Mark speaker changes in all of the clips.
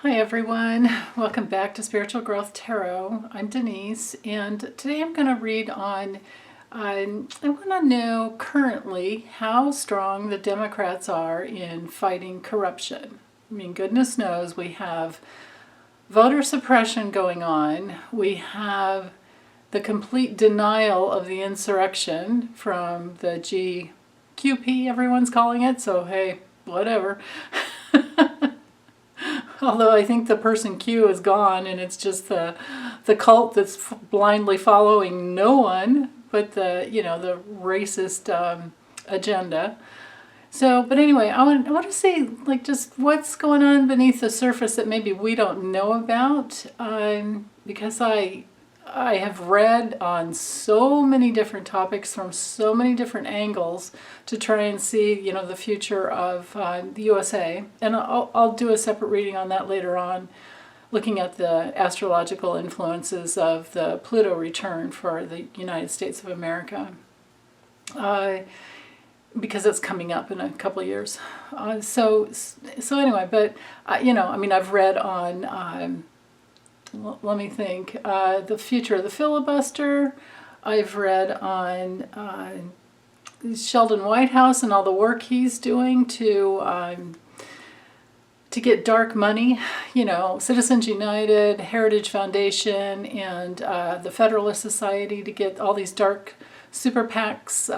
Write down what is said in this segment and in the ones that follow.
Speaker 1: Hi everyone, welcome back to Spiritual Growth Tarot. I'm Denise, and today I'm going to read on, I want to know currently how strong the Democrats are in fighting corruption. I mean, goodness knows we have voter suppression going on, we have the complete denial of the insurrection from the GQP, everyone's calling it, so hey, whatever. Although I think the person Q is gone and it's just the cult that's blindly following no one but the racist agenda. So, but anyway, I want to say like just what's going on beneath the surface that maybe we don't know about, because I have read on so many different topics from so many different angles to try and see, the future of the USA. And I'll do a separate reading on that later on, looking at the astrological influences of the Pluto return for the United States of America, because it's coming up in a couple of years. So anyway, but, I've read on... let me think. The future of the filibuster. I've read on Sheldon Whitehouse and all the work he's doing to get dark money. Citizens United, Heritage Foundation, and the Federalist Society to get all these dark super PACs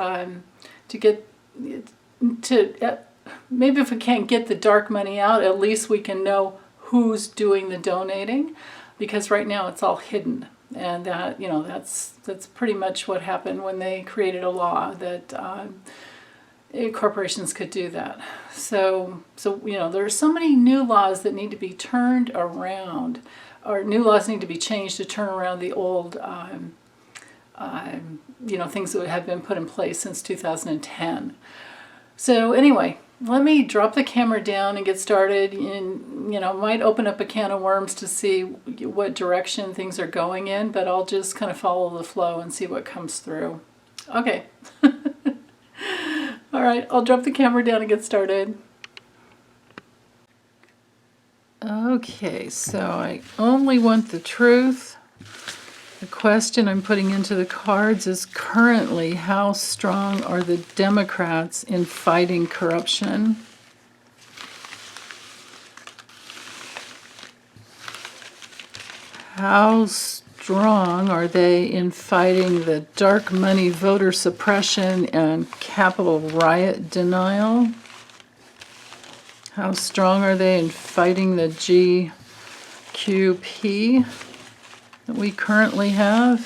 Speaker 1: maybe if we can't get the dark money out, at least we can know who's doing the donating. Because right now it's all hidden, and that's pretty much what happened when they created a law that corporations could do that. So there are so many new laws that need to be turned around, or new laws need to be changed to turn around the old things that have been put in place since 2010. So anyway, let me drop the camera down and get started, and might open up a can of worms to see what direction things are going in, but I'll just kind of follow the flow and see what comes through. Okay. All right, I'll drop the camera down and get started. Okay, so I only want the truth. The question I'm putting into the cards is currently, how strong are the Democrats in fighting corruption? How strong are they in fighting the dark money voter suppression and Capitol riot denial? How strong are they in fighting the GQP that we currently have?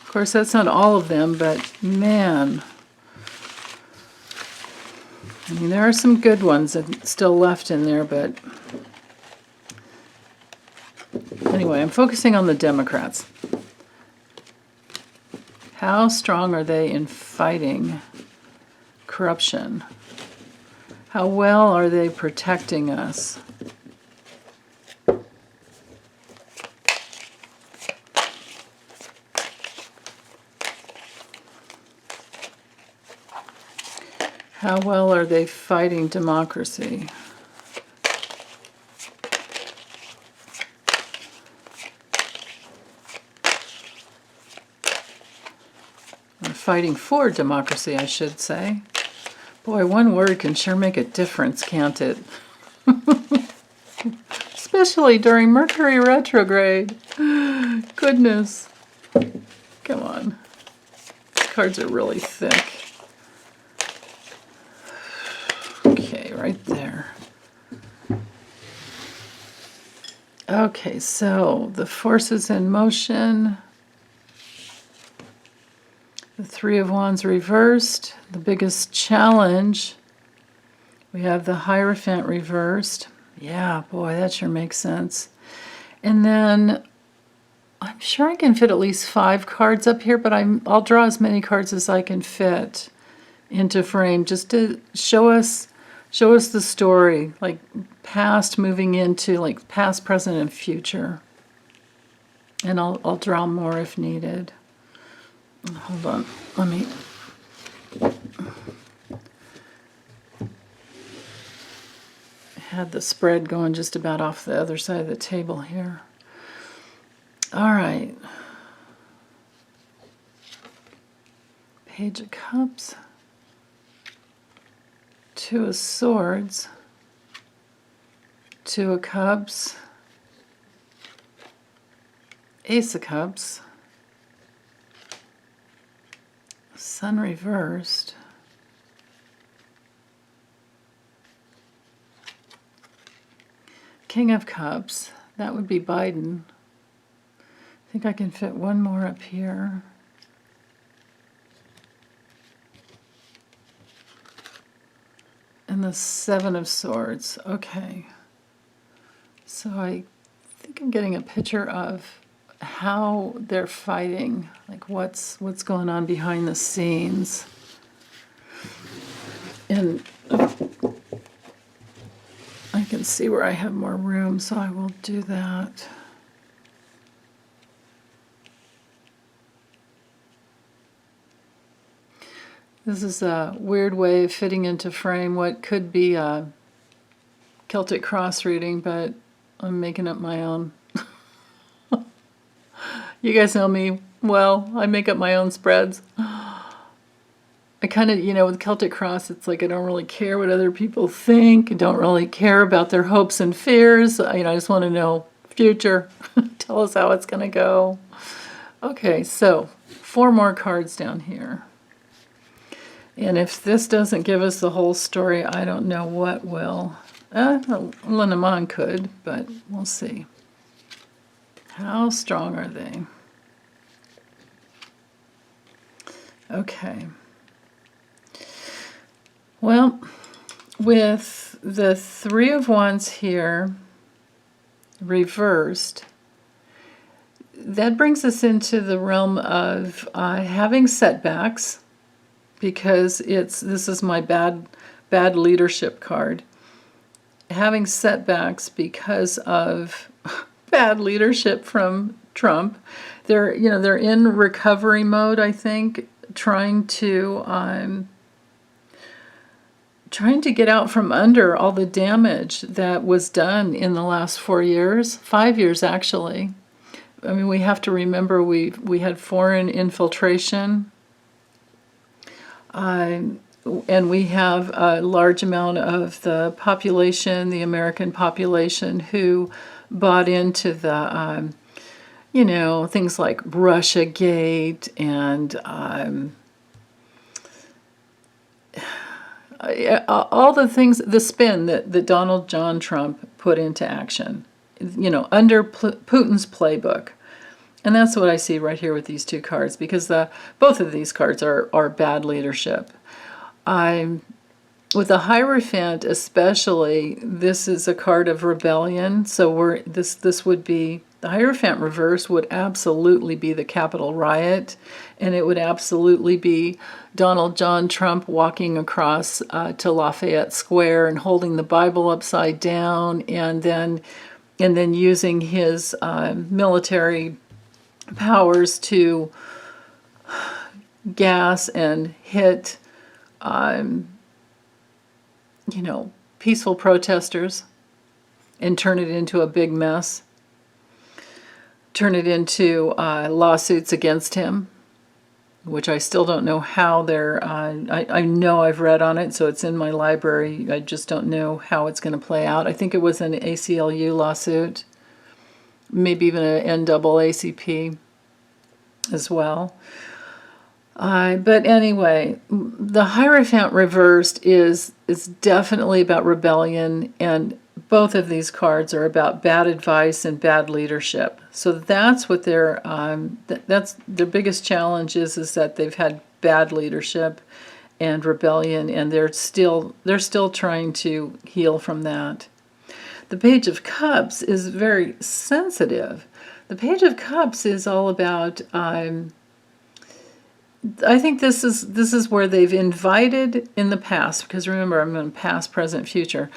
Speaker 1: Of course, that's not all of them, but man, I mean, there are some good ones that still left in there, but anyway, I'm focusing on the Democrats. How strong are they in fighting corruption? How well are they protecting us? How well are they fighting democracy? Or fighting for democracy, I should say. Boy, one word can sure make a difference, can't it? Especially during Mercury retrograde. Goodness. Come on. These cards are really thick. Okay, right there. Okay, so the forces in motion. The Three of Wands reversed. The biggest challenge. We have the Hierophant reversed. Yeah, boy, that sure makes sense. And then I'm sure I can fit at least 5 cards up here, but I'll draw as many cards as I can fit into frame, just to show us the story, like past moving into like past, present, and future. And I'll draw more if needed. Hold on, let me... had the spread going just about off the other side of the table here. All right. Page of Cups. Two of Swords. Two of Cups. Ace of Cups. Sun reversed. King of Cups. That would be Biden. I think I can fit one more up here. And the Seven of Swords. Okay. So I think I'm getting a picture of how they're fighting, like what's going on behind the scenes. And I can see where I have more room, so I will do that. This is a weird way of fitting into frame what could be a Celtic cross reading, but I'm making up my own. You guys know me well. I make up my own spreads. I kind of, with Celtic cross, it's like I don't really care what other people think. I don't really care about their hopes and fears. I just want to know future. Tell us how it's going to go. Okay, so 4 more cards down here. And if this doesn't give us the whole story, I don't know what will. Lenormand could, but we'll see. How strong are they? Okay. Well, with the 3 of Wands here reversed, that brings us into the realm of having setbacks, because this is my bad leadership card. Having setbacks because of bad leadership from Trump. They're in recovery mode, I think, trying to get out from under all the damage that was done in the last 4 years, 5 years actually. I mean, we have to remember we had foreign infiltration. And we have a large amount of the population, the American population, who bought into the, things like Russiagate and all the things, the spin that Donald John Trump put into action, under Putin's playbook. And that's what I see right here with these 2 cards, because both of these cards are bad leadership. With the Hierophant especially, this is a card of rebellion. So this would be, the Hierophant reverse would absolutely be the Capitol riot, and it would absolutely be Donald John Trump walking across to Lafayette Square and holding the Bible upside down, and then using his military powers to gas and hit peaceful protesters and turn it into a big mess, turn it into lawsuits against him, which I still don't know how they're, I know I've read on it, so it's in my library. I just don't know how it's going to play out. I think it was an ACLU lawsuit, maybe even an NAACP as well. But anyway, the Hierophant reversed is definitely about rebellion, and both of these cards are about bad advice and bad leadership. So that's what that's their biggest challenge is that they've had bad leadership and rebellion, and they're still trying to heal from that. The Page of Cups is very sensitive. The Page of Cups is all about, I think this is where they've invited in the past, because remember, I'm in past, present, future.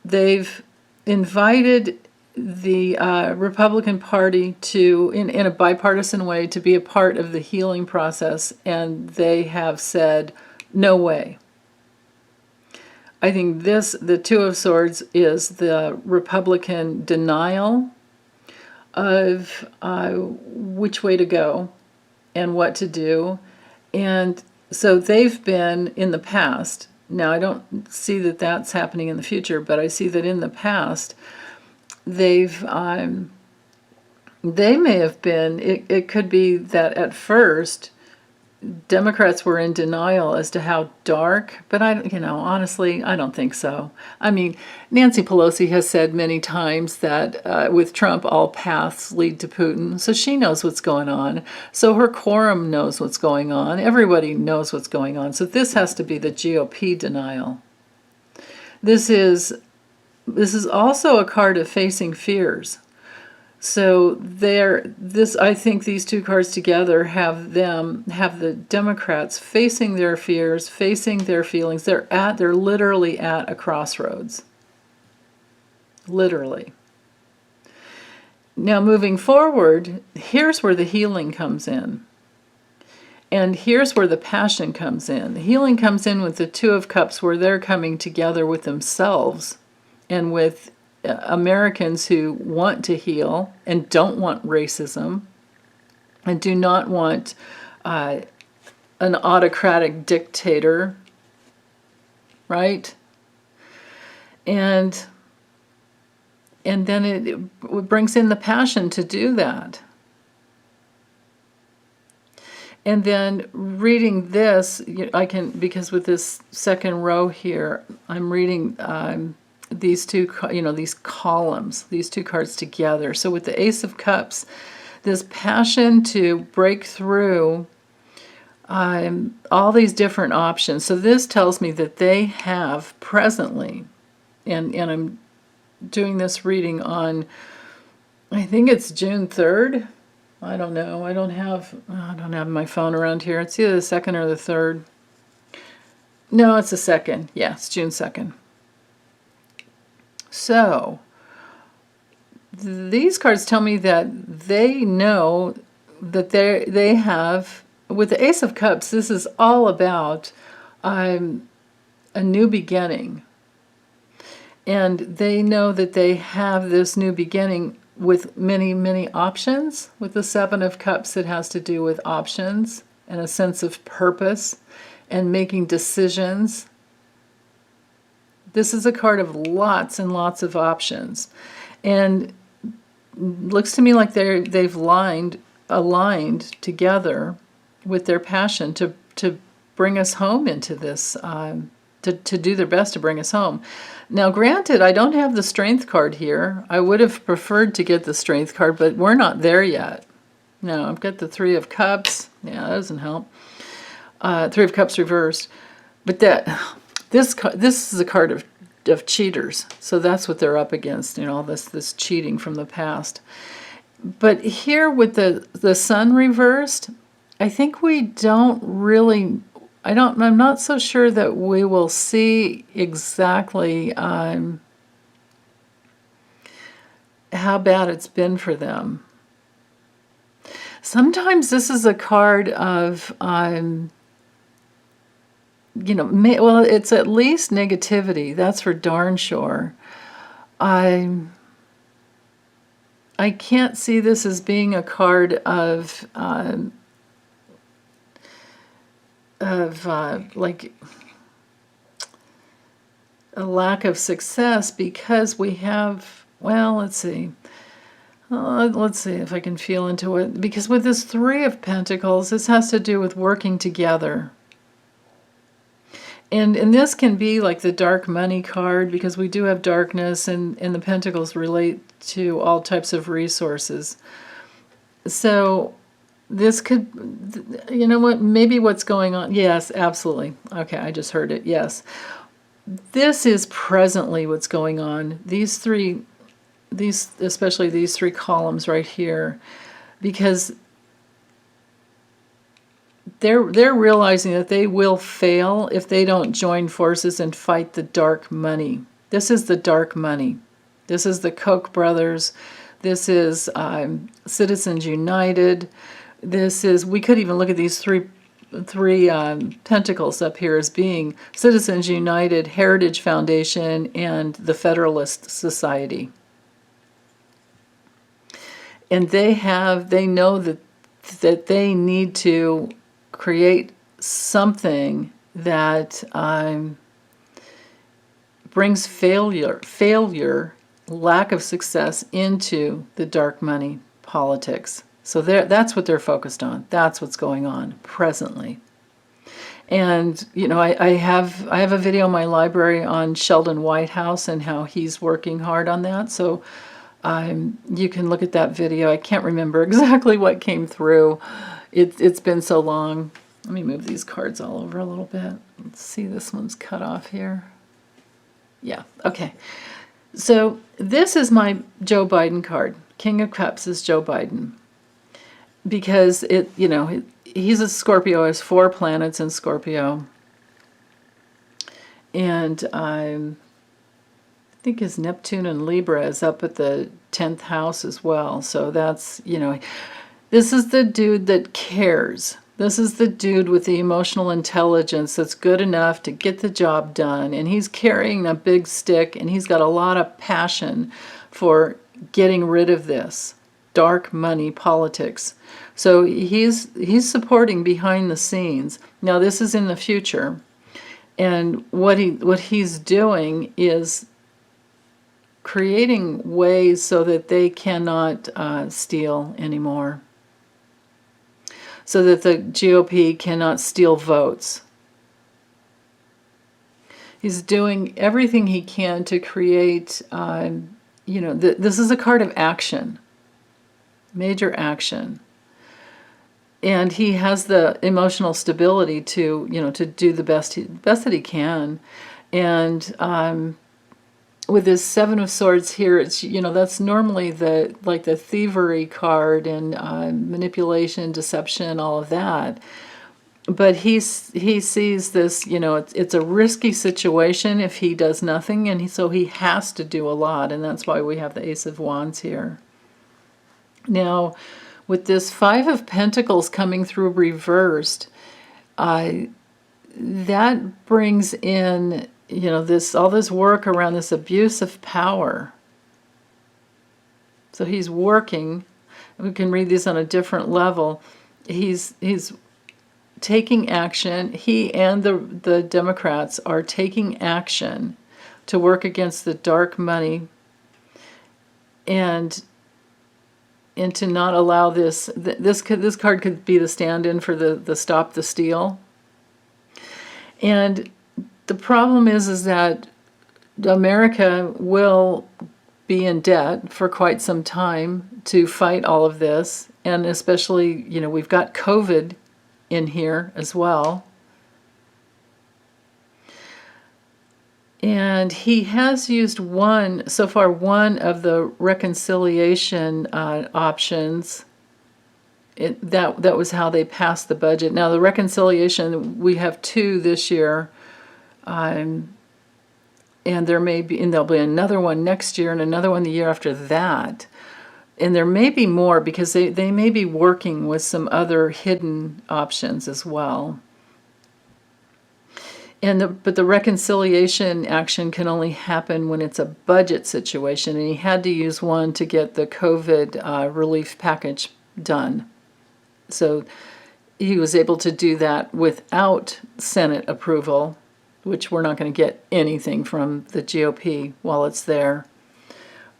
Speaker 1: They've invited the Republican Party to, in a bipartisan way, to be a part of the healing process, and they have said, no way. I think the Two of Swords is the Republican denial of which way to go and what to do. And so they've been in the past. Now, I don't see that that's happening in the future, but I see that in the past, they may have been, it could be that at first, Democrats were in denial as to how dark, but honestly, I don't think so. I mean, Nancy Pelosi has said many times that with Trump, all paths lead to Putin. So she knows what's going on. So her quorum knows what's going on. Everybody knows what's going on. So this has to be the GOP denial. This is also a card of facing fears. So I think these two cards together have the Democrats facing their fears, facing their feelings. They're literally at a crossroads. Literally. Now moving forward, here's where the healing comes in. And here's where the passion comes in. The healing comes in with the Two of Cups, where they're coming together with themselves and with Americans who want to heal and don't want racism and do not want an autocratic dictator, right? And then it brings in the passion to do that. And then reading this, I can, because with this second row here, I'm reading these two, these columns, these two cards together. So with the Ace of Cups, this passion to break through all these different options. So this tells me that they have presently, and I'm doing this reading on, I think it's June 3rd. I don't know. I don't have my phone around here. It's either the 2nd or the 3rd. No, it's the 2nd. Yeah, it's June 2nd. So, these cards tell me that they know that they have, with the Ace of Cups, this is all about a new beginning. And they know that they have this new beginning with many, many options. With the Seven of Cups, it has to do with options and a sense of purpose and making decisions. This is a card of lots and lots of options. And looks to me like they've aligned together with their passion to bring us home into this, to do their best to bring us home. Now, granted, I don't have the Strength card here. I would have preferred to get the Strength card, but we're not there yet. No, I've got the Three of Cups. Yeah, that doesn't help. Three of Cups reversed. But this is a card of cheaters. So that's what they're up against, all this cheating from the past. But here with the Sun reversed, I think we don't really, I'm not so sure that we will see exactly how bad it's been for them. Sometimes this is a card of, it's at least negativity. That's for darn sure. I can't see this as being a card of like a lack of success, because we have, well, let's see if I can feel into it, because with this Three of Pentacles, this has to do with working together. And this can be like the dark money card, because we do have darkness, and the pentacles relate to all types of resources. So this could, maybe what's going on. Yes, absolutely. Okay, I just heard it. Yes. This is presently what's going on. Especially these three columns right here, because they're realizing that they will fail if they don't join forces and fight the dark money. This is the dark money. This is the Koch brothers. This is Citizens United. This is, we could even look at these three three pentacles up here as being Citizens United, Heritage Foundation, and the Federalist Society. And they know that they need to create something that brings failure, lack of success into the dark money politics. So that's what they're focused on. That's what's going on presently. And I have a video in my library on Sheldon Whitehouse and how he's working hard on that. So you can look at that video. I can't remember exactly what came through. It's been so long. Let me move these cards all over a little bit. Let's see, this one's cut off here. Yeah, okay. So this is my Joe Biden card. King of Cups is Joe Biden. Because he's a Scorpio, has 4 planets in Scorpio. And I think his Neptune and Libra is up at the 10th house as well. So that's, this is the dude that cares. This is the dude with the emotional intelligence that's good enough to get the job done. And he's carrying a big stick, and he's got a lot of passion for getting rid of this dark money politics. So he's supporting behind the scenes. Now this is in the future. And what he's doing is creating ways so that they cannot steal anymore. So that the GOP cannot steal votes. He's doing everything he can to create, this is a card of action. Major action. And he has the emotional stability to do the best that he can. And with this 7 of Swords here, it's that's normally the thievery card and manipulation, deception, all of that. But he sees this, it's a risky situation if he does nothing, and so he has to do a lot, and that's why we have the Ace of Wands here. Now, with this 5 of Pentacles coming through reversed, that brings in all this work around this abuse of power. So he's working. We can read these on a different level. He's taking action. He and the Democrats are taking action to work against the dark money and to not allow this. This card could be the stand-in for the Stop the Steal. And the problem is that America will be in debt for quite some time to fight all of this. And especially, we've got COVID in here as well. And he has used one of the reconciliation options. That was how they passed the budget. Now the reconciliation, we have 2 this year. And there'll be another one next year and another one the year after that. And there may be more because they may be working with some other hidden options as well. But the reconciliation action can only happen when it's a budget situation, and he had to use one to get the COVID relief package done. So he was able to do that without Senate approval, which we're not going to get anything from the GOP while it's there,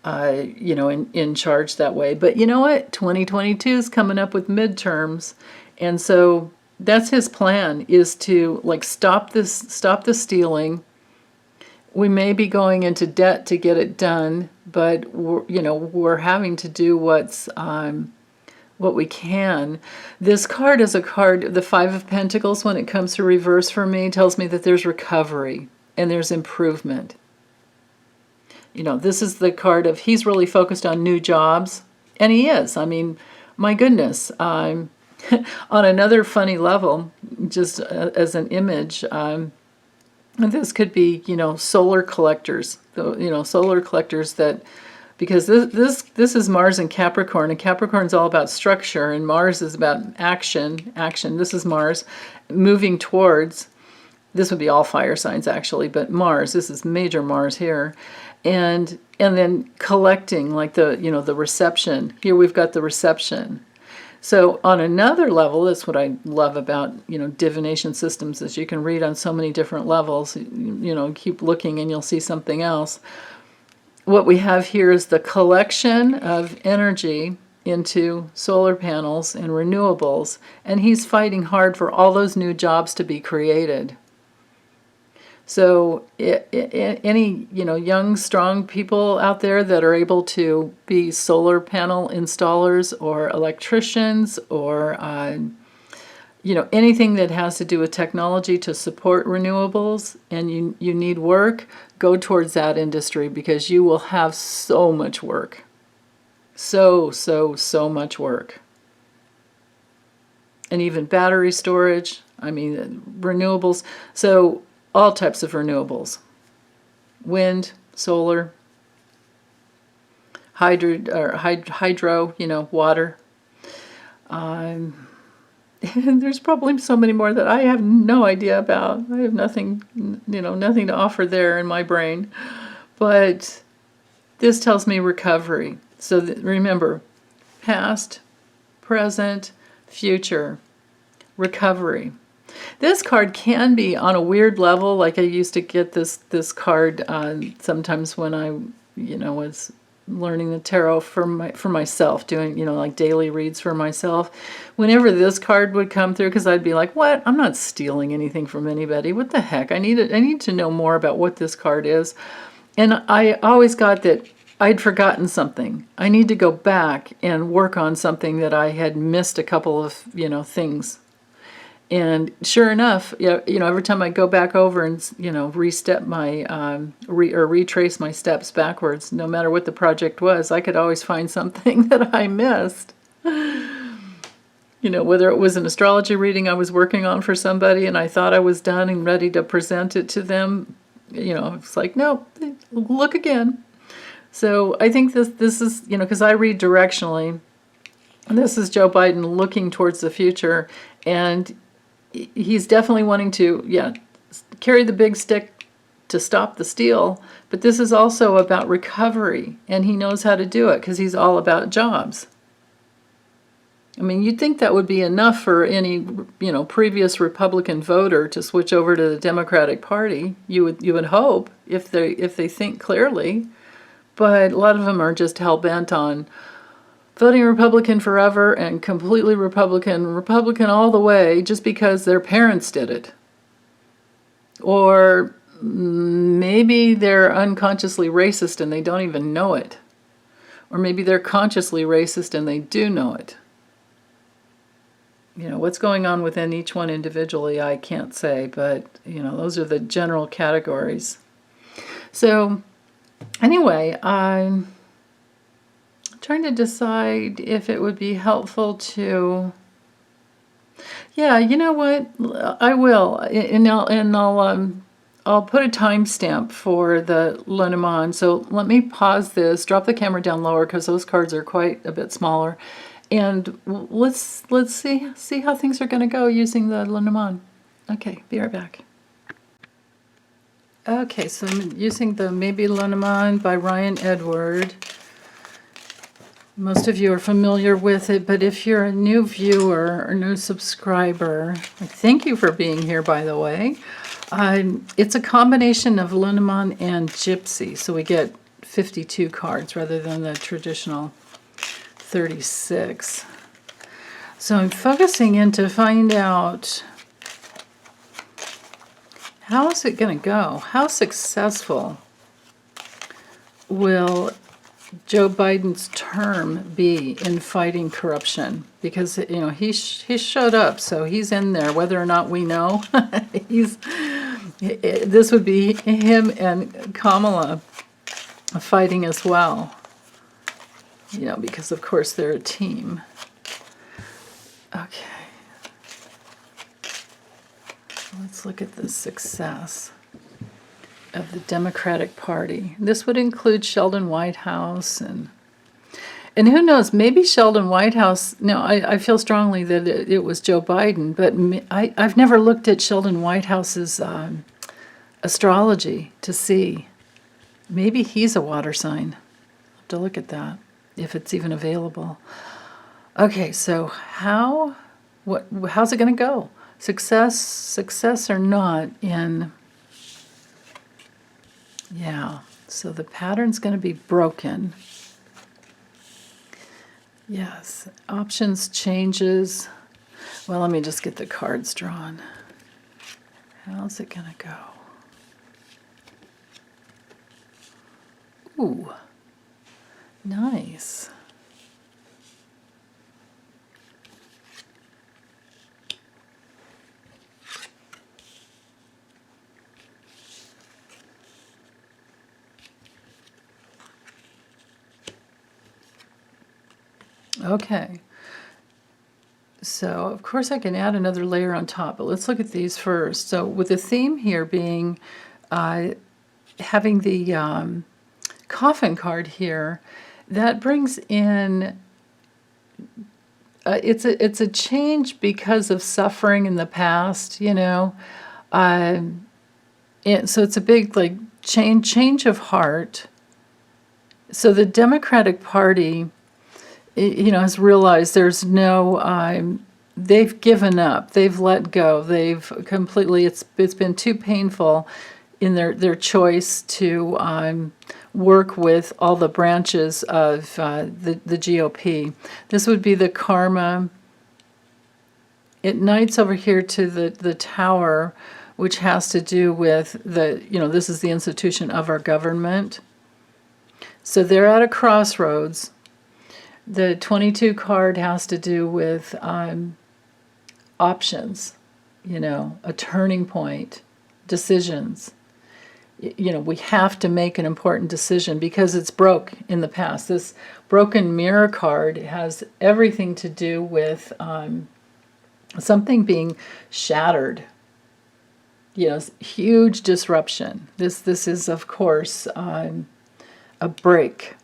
Speaker 1: in charge that way. But you know what? 2022 is coming up with midterms, and so that's his plan, is to stop the stealing. We may be going into debt to get it done, but we're having to do what we can. This card is a card, the 5 of Pentacles, when it comes to reverse for me, tells me that there's recovery and there's improvement. This is the card of he's really focused on new jobs, and he is. I mean, my goodness. On another funny level, just as an image, this could be, solar collectors. Solar collectors that because this is Mars in Capricorn, and Capricorn's all about structure, and Mars is about action. This is Mars moving towards. This would be all fire signs actually, but Mars. This is major Mars here, and then collecting, like the reception. Here we've got the reception. So on another level, that's what I love about divination systems, is you can read on so many different levels. Keep looking and you'll see something else. What we have here is the collection of energy into solar panels and renewables, and he's fighting hard for all those new jobs to be created. So any young, strong people out there that are able to be solar panel installers or electricians or anything that has to do with technology to support renewables, and you need work, go towards that industry, because you will have so much work. So much work. And even battery storage, renewables. So all types of renewables. Wind, solar, hydro, water. And there's probably so many more that I have no idea about. I have nothing to offer there in my brain. But this tells me recovery. So remember, past, present, future, recovery. This card can be on a weird level. Like I used to get this card sometimes when I was learning the tarot for myself, doing like daily reads for myself. Whenever this card would come through, because I'd be like, what? I'm not stealing anything from anybody. What the heck? I need to know more about what this card is. And I always got that I'd forgotten something. I need to go back and work on something that I had missed a couple of things. And sure enough, every time I go back over and restep my retrace my steps backwards, no matter what the project was, I could always find something that I missed. Whether it was an astrology reading I was working on for somebody and I thought I was done and ready to present it to them, it's like, no, look again. So I think this is, because I read directionally, and this is Joe Biden looking towards the future, and he's definitely wanting to, carry the big stick to stop the steal, but this is also about recovery, and he knows how to do it because he's all about jobs. You'd think that would be enough for any, previous Republican voter to switch over to the Democratic Party. You would hope, if they think clearly, but a lot of them are just hell-bent on voting Republican forever and completely Republican all the way, just because their parents did it. Or maybe they're unconsciously racist and they don't even know it. Or maybe they're consciously racist and they do know it. What's going on within each one individually, I can't say, but, those are the general categories. So, anyway, I'm trying to decide if it would be helpful to... Yeah, you know what? I will, and I'll put a timestamp for the Lenormand. So let me pause this, drop the camera down lower because those cards are quite a bit smaller, and let's see how things are going to go using the Lenormand. Okay, be right back. Okay, so I'm using the Maybe Lenormand by Ryan Edward. Most of you are familiar with it, but if you're a new viewer or new subscriber, thank you for being here, by the way. It's a combination of Lenormand and Gypsy, so we get 52 cards rather than the traditional 36. So I'm focusing in to find out, how is it going to go? How successful will Joe Biden's term be in fighting corruption? Because he showed up, so he's in there. Whether or not we know, this would be him and Kamala fighting as well. Because of course they're a team. Okay, let's look at the success. of the Democratic Party. This would include Sheldon Whitehouse and who knows, maybe Sheldon Whitehouse, no, I feel strongly that it was Joe Biden, but I've never looked at Sheldon Whitehouse's astrology to see. Maybe he's a water sign. I'll have to look at that, if it's even available. Okay, so how's it going to go? Success or not in... Yeah, so the pattern's going to be broken. Yes, options, changes. Well, let me just get the cards drawn. How's it going to go? Ooh, nice. Okay, so of course I can add another layer on top, but let's look at these first. So with the theme here being having the coffin card here, that brings in, it's a change because of suffering in the past, you know. And so it's a big like change of heart. So the Democratic Party, you know, has realized there's no, they've given up, they've let go, they've completely, it's been too painful in their choice to work with all the branches of the GOP. This would be the karma. It knights over here to the tower, which has to do with this is the institution of our government. So they're at a crossroads. The 22 card has to do with options, you know, a turning point, decisions. You know, we have to make an important decision because it's broke in the past. This broken mirror card has everything to do with something being shattered. You know, huge disruption. This is, of course, a break.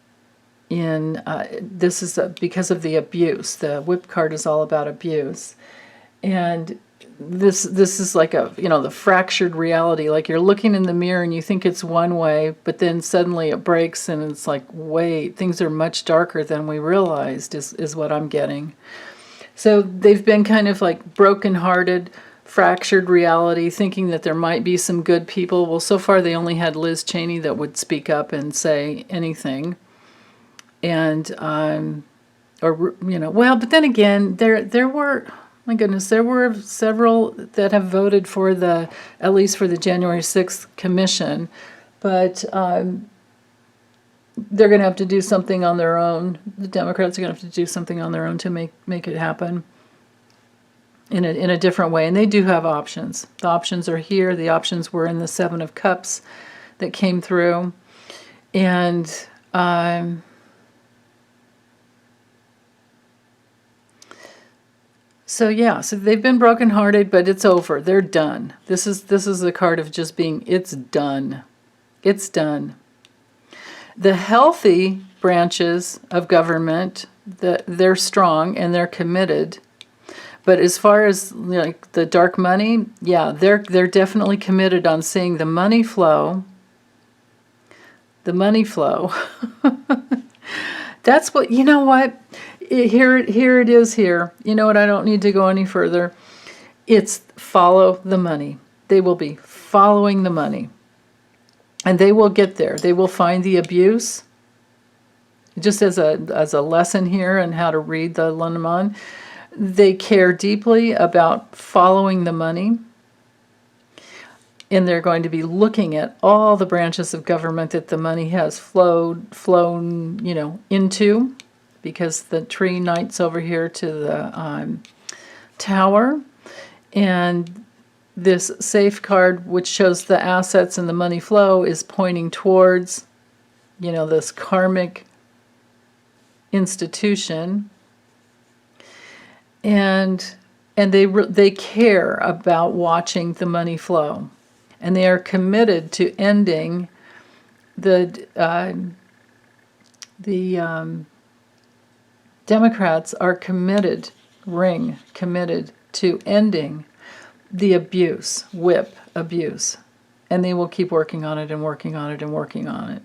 Speaker 1: This is because of the abuse. The whip card is all about abuse, and this is like the fractured reality. Like you're looking in the mirror and you think it's one way, but then suddenly it breaks and it's like, wait, things are much darker than we realized. Is what I'm getting. So they've been kind of like brokenhearted, fractured reality, thinking that there might be some good people. Well, so far they only had Liz Cheney that would speak up and say anything. And, but then again, there were, my goodness, there were several that have voted for at least for the January 6th commission, but they're going to have to do something on their own. The Democrats are going to have to do something on their own to make it happen in a different way. And they do have options. The options are here. The options were in the Seven of Cups that came through. And, so they've been brokenhearted, but it's over. They're done. This is the card of just being, it's done. It's done. The healthy branches of government, they're strong and they're committed. But as far as like the dark money, yeah, they're definitely committed on seeing the money flow. The money flow. That's what, you know what? Here it is here. You know what? I don't need to go any further. It's follow the money. They will be following the money. And they will get there. They will find the abuse. Just as a lesson here on how to read the Lenormand, they care deeply about following the money. And they're going to be looking at all the branches of government that the money has flown, into, because the tree knights over here to the tower. And this safe card, which shows the assets and the money flow, is pointing towards, this karmic institution. And they care about watching the money flow. and they are committed to ending the Democrats are committed to ending the abuse, whip abuse. And they will keep working on it and working on it and working on it.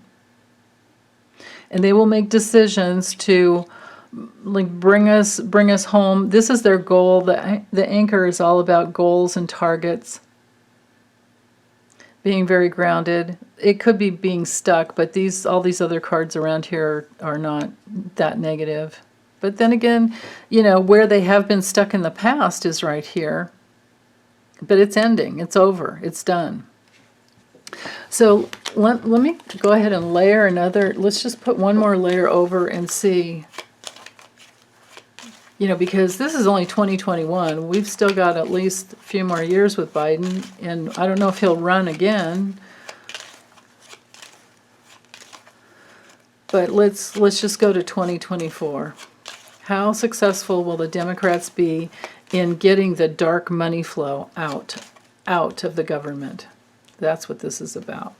Speaker 1: And they will make decisions to like bring us home. This is their goal. The anchor is all about goals and targets. Being very grounded. It could be being stuck, but all these other cards around here are not that negative. But then again, where they have been stuck in the past is right here. But it's ending. It's over. It's done. So let me go ahead and layer another. Let's just put one more layer over and see. Because this is only 2021. We've still got at least a few more years with Biden. And I don't know if he'll run again. But let's just go to 2024. How successful will the Democrats be in getting the dark money flow out of the government? That's what this is about.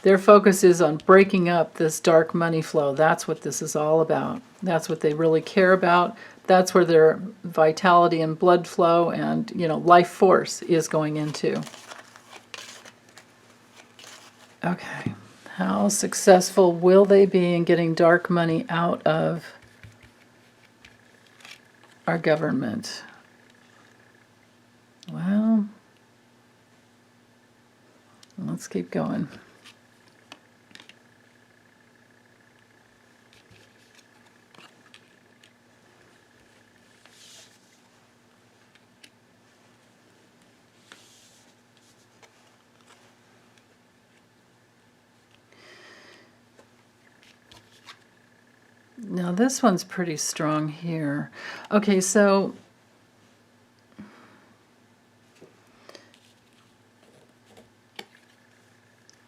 Speaker 1: Their focus is on breaking up this dark money flow. That's what this is all about. That's what they really care about. That's where their vitality and blood flow and, life force is going into. Okay. How successful will they be in getting dark money out of our government? Well, let's keep going. Now this one's pretty strong here. Okay, so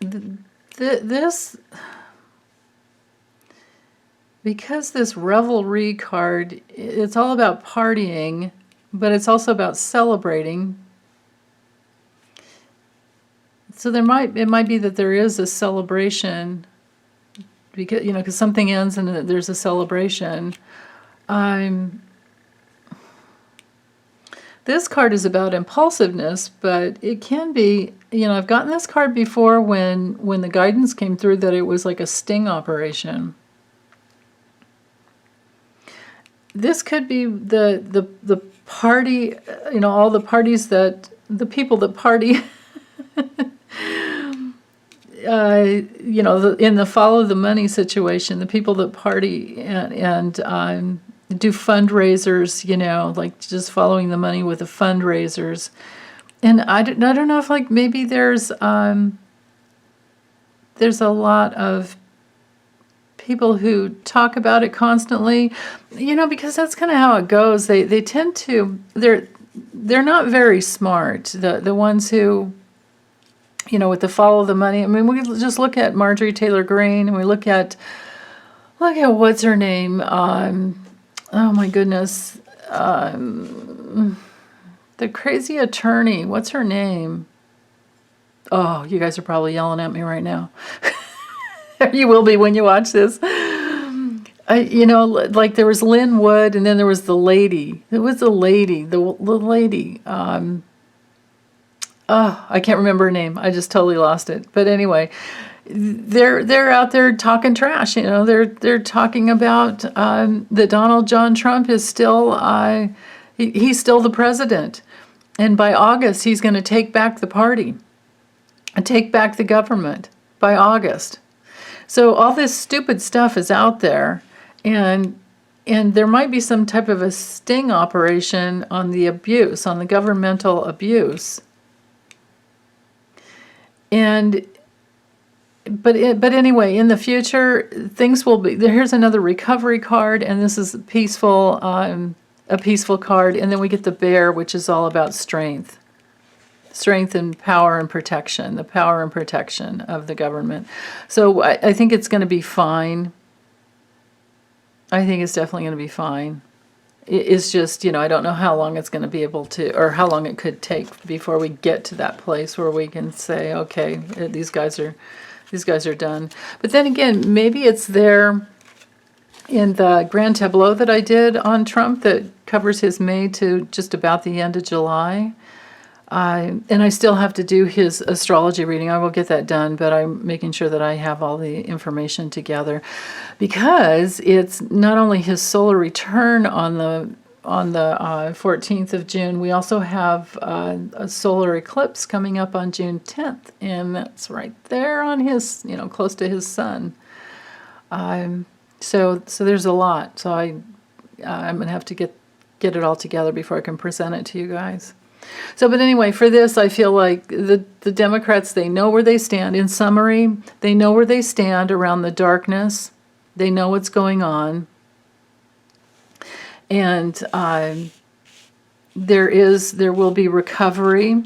Speaker 1: this, because this revelry card, it's all about partying, but it's also about celebrating. So it might be that there is a celebration, because something ends and there's a celebration. This card is about impulsiveness, but it can be, I've gotten this card before when the guidance came through that it was like a sting operation. This could be the party, all the parties the people that party, in the follow the money situation, the people that party and do fundraisers, like just following the money with the fundraisers. And I don't know if maybe there's a lot of people who talk about it constantly, because that's kind of how it goes. They tend to, they're not very smart. The ones who, with the follow the money. I mean, we just look at Marjorie Taylor Greene, and we look at what's her name? Oh my goodness. The crazy attorney. What's her name? Oh, you guys are probably yelling at me right now. You will be when you watch this. There was Lynn Wood, and then there was the lady. It was the lady. The lady. I can't remember her name. I just totally lost it. But anyway, they're out there talking trash. They're talking about that Donald John Trump is still he's still the president, and by August he's going to take back the party and take back the government by August. So all this stupid stuff is out there, and there might be some type of a sting operation on the abuse, on the governmental abuse. But anyway, in the future, things will be. Here's another recovery card, and this is a peaceful card. And then we get the bear, which is all about strength and power and protection. The power and protection of the government. So I think it's going to be fine. I think it's definitely going to be fine. is just, I don't know how long it's going to be able to, or how long it could take before we get to that place where we can say, okay, these guys are done. But then again, maybe it's there in the grand tableau that I did on Trump that covers his May to just about the end of July. And I still have to do his astrology reading. I will get that done, but I'm making sure that I have all the information together, because it's not only his solar return on the 14th of June. We also have a solar eclipse coming up on June 10th, and that's right there on his, close to his sun. So there's a lot. So I'm gonna have to get it all together before I can present it to you guys. So, but anyway, for this, I feel like the Democrats, they know where they stand. In summary, they know where they stand around the darkness. They know what's going on. And there will be recovery.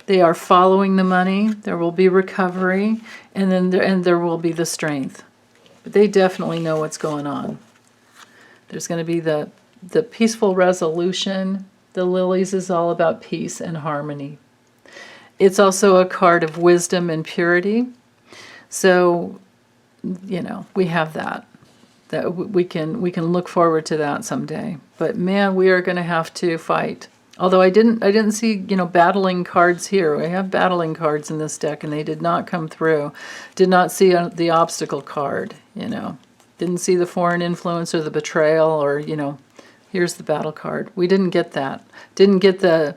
Speaker 1: They are following the money. There will be recovery, and then there will be the strength. But they definitely know what's going on. There's going to be the peaceful resolution. The lilies is all about peace and harmony. It's also a card of wisdom and purity. So, we have that. That we can look forward to that someday. But man, we are going to have to fight. Although I didn't see, battling cards here. We have battling cards in this deck, and they did not come through. Did not see the obstacle card, Didn't see the foreign influence or the betrayal or, here's the battle card. We didn't get that. Didn't get the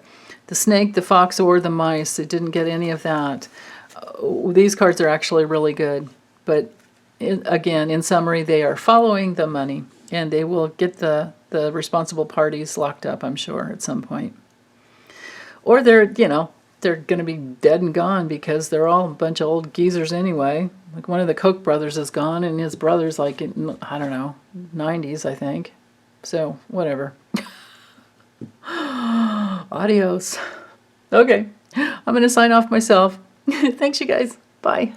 Speaker 1: snake, the fox, or the mice. It didn't get any of that. These cards are actually really good. But again, in summary, they are following the money, and they will get the responsible parties locked up, I'm sure, at some point. Or they're going to be dead and gone because they're all a bunch of old geezers anyway. Like one of the Koch brothers is gone, and his brother's like, in, I don't know, 90s, I think. So, whatever. Adios. Okay, I'm going to sign off myself. Thanks, you guys. Bye.